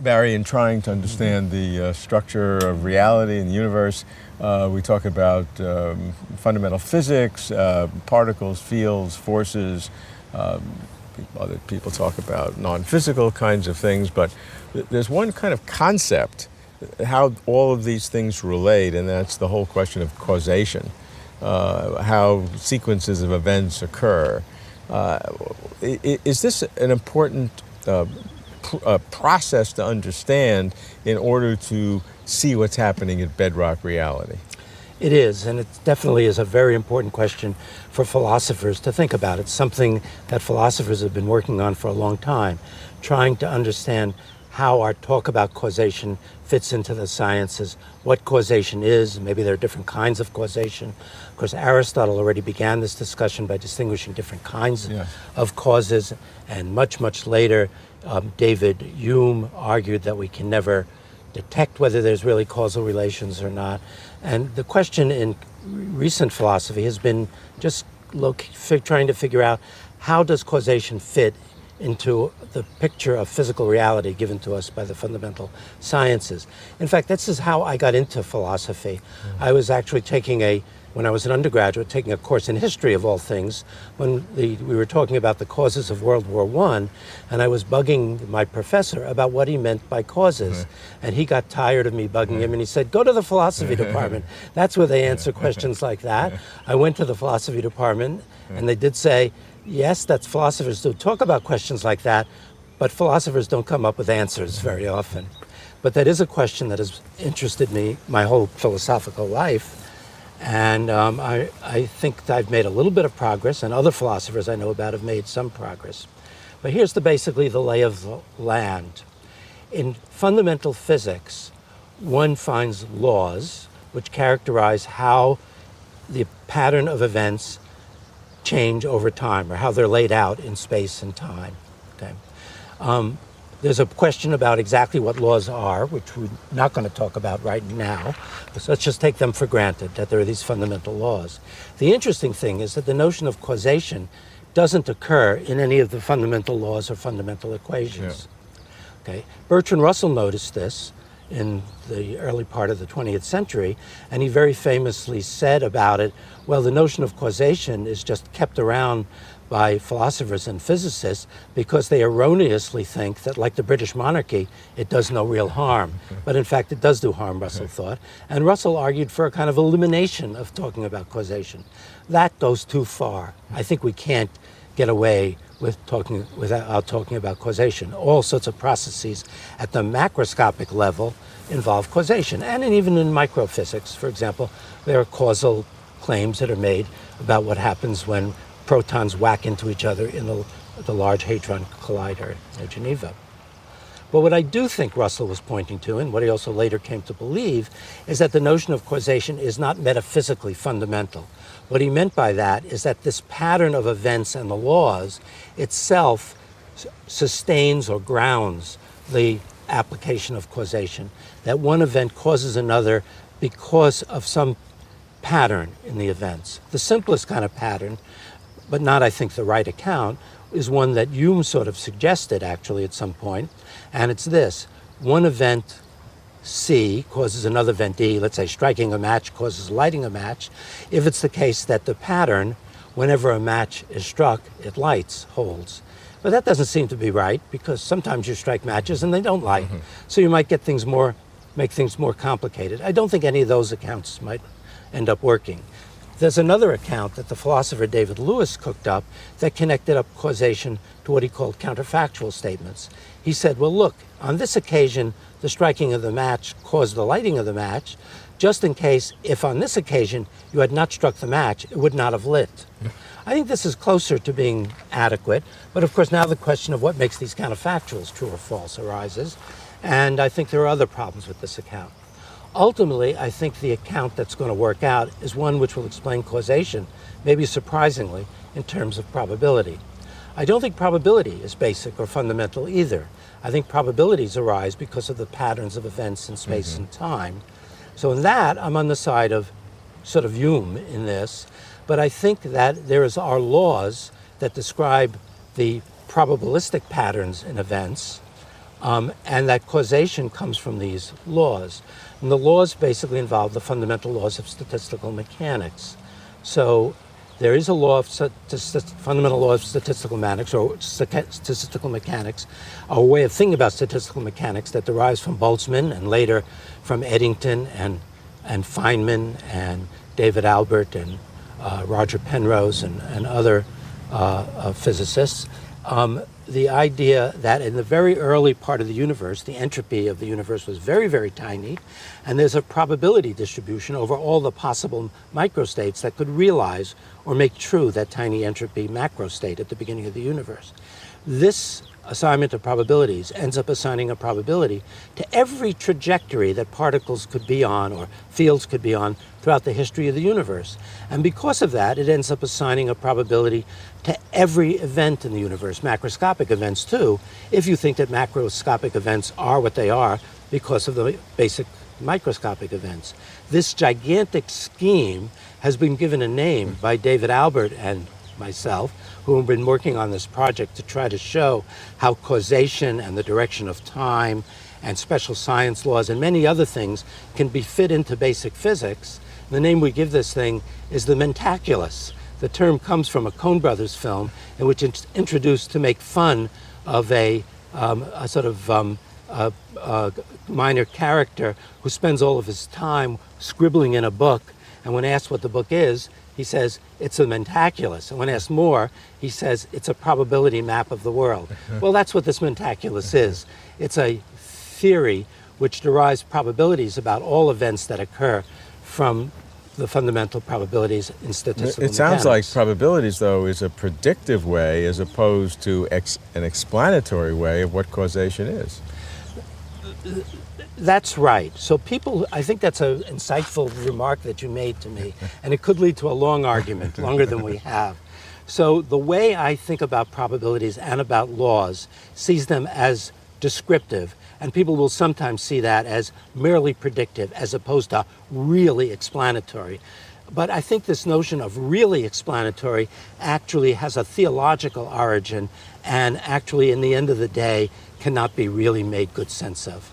Barry, in trying to understand the structure of reality in the universe, we talk about fundamental physics, particles, fields, forces. Other people talk about non-physical kinds of things, but there's one kind of concept, how all of these things relate, and that's the whole question of causation, how sequences of events occur. Is this an important process to understand in order to see what's happening at bedrock reality? It is, and it definitely is a very important question for philosophers to think about. It's something that philosophers have been working on for a long time, trying to understand how our talk about causation fits into the sciences, what causation is. Maybe there are different kinds of causation. Of course, Aristotle already began this discussion by distinguishing different kinds of causes, and much, much later, David Hume argued that we can never detect whether there's really causal relations or not. And the question in recent philosophy has been just trying to figure out, how does causation fit into the picture of physical reality given to us by the fundamental sciences? In fact, this is how I got into philosophy. I was actually when I was an undergraduate, taking a course in history of all things, when we were talking about the causes of World War I, and I was bugging my professor about what he meant by causes. And he got tired of me bugging him, and he said, go to the philosophy department. That's where they answer questions like that. I went to the philosophy department, and they did say, yes, that's philosophers do talk about questions like that, but philosophers don't come up with answers very often. But that is a question that has interested me my whole philosophical life. And I think I've made a little bit of progress, and other philosophers I know about have made some progress. But here's basically the lay of the land. In fundamental physics, one finds laws which characterize how the pattern of events change over time, or how they're laid out in space and time. Okay. There's a question about exactly what laws are, which we're not going to talk about right now. So let's just take them for granted, that there are these fundamental laws. The interesting thing is that the notion of causation doesn't occur in any of the fundamental laws or fundamental equations. Okay. Bertrand Russell noticed this in the early part of the 20th century, and he very famously said about it, well, the notion of causation is just kept around by philosophers and physicists because they erroneously think that, like the British monarchy, it does no real harm. But in fact, it does do harm, Russell thought. And Russell argued for a kind of elimination of talking about causation. That goes too far. I think we can't get away without talking about causation. All sorts of processes at the macroscopic level involve causation. And even in microphysics, for example, there are causal claims that are made about what happens when protons whack into each other in the Large Hadron Collider in Geneva. But what I do think Russell was pointing to, and what he also later came to believe, is that the notion of causation is not metaphysically fundamental. What he meant by that is that this pattern of events and the laws itself sustains or grounds the application of causation, that one event causes another because of some pattern in the events. The simplest kind of pattern, but not, I think, the right account, is one that Hume sort of suggested, actually, at some point, and it's this. One event, C, causes another event, D. Let's say striking a match causes lighting a match, if it's the case that the pattern, whenever a match is struck, it lights, holds. But that doesn't seem to be right, because sometimes you strike matches and they don't light. So you might make things more complicated. I don't think any of those accounts might end up working. There's another account that the philosopher David Lewis cooked up that connected up causation to what he called counterfactual statements. He said, well, look, on this occasion, the striking of the match caused the lighting of the match, just in case, if on this occasion you had not struck the match, it would not have lit. I think this is closer to being adequate, but of course now the question of what makes these counterfactuals true or false arises, and I think there are other problems with this account. Ultimately, I think the account that's going to work out is one which will explain causation, maybe surprisingly, in terms of probability. I don't think probability is basic or fundamental either. I think probabilities arise because of the patterns of events in space and time. So in that, I'm on the side of sort of Hume in this, but I think that there are laws that describe the probabilistic patterns in events, and that causation comes from these laws. And the laws basically involve the fundamental laws of statistical mechanics. So there is a law of fundamental law of statistical mechanics, or statistical mechanics, a way of thinking about statistical mechanics that derives from Boltzmann and later from Eddington and Feynman and David Albert and Roger Penrose and other physicists. The idea that in the very early part of the universe, the entropy of the universe was very, very tiny, and there's a probability distribution over all the possible microstates that could realize or make true that tiny entropy macrostate at the beginning of the universe. This assignment of probabilities ends up assigning a probability to every trajectory that particles could be on or fields could be on throughout the history of the universe. And because of that, it ends up assigning a probability to every event in the universe, macroscopic events too, if you think that macroscopic events are what they are because of the basic microscopic events. This gigantic scheme has been given a name by David Albert and myself, who have been working on this project to try to show how causation and the direction of time and special science laws and many other things can be fit into basic physics. The name we give this thing is the mentaculus. The term comes from a Coen Brothers film in which it's introduced to make fun of a sort of minor character who spends all of his time scribbling in a book, and when asked what the book is, he says, it's a mentaculus. And when asked more, he says, it's a probability map of the world. Well, that's what this mentaculus is. It's a theory which derives probabilities about all events that occur from the fundamental probabilities in statistical mechanics. It sounds like probabilities, though, is a predictive way as opposed to an explanatory way of what causation is. That's right. So people, I think that's an insightful remark that you made to me, and it could lead to a long argument, longer than we have. So the way I think about probabilities and about laws sees them as descriptive, and people will sometimes see that as merely predictive as opposed to really explanatory. But I think this notion of really explanatory actually has a theological origin and actually, in the end of the day, cannot be really made good sense of.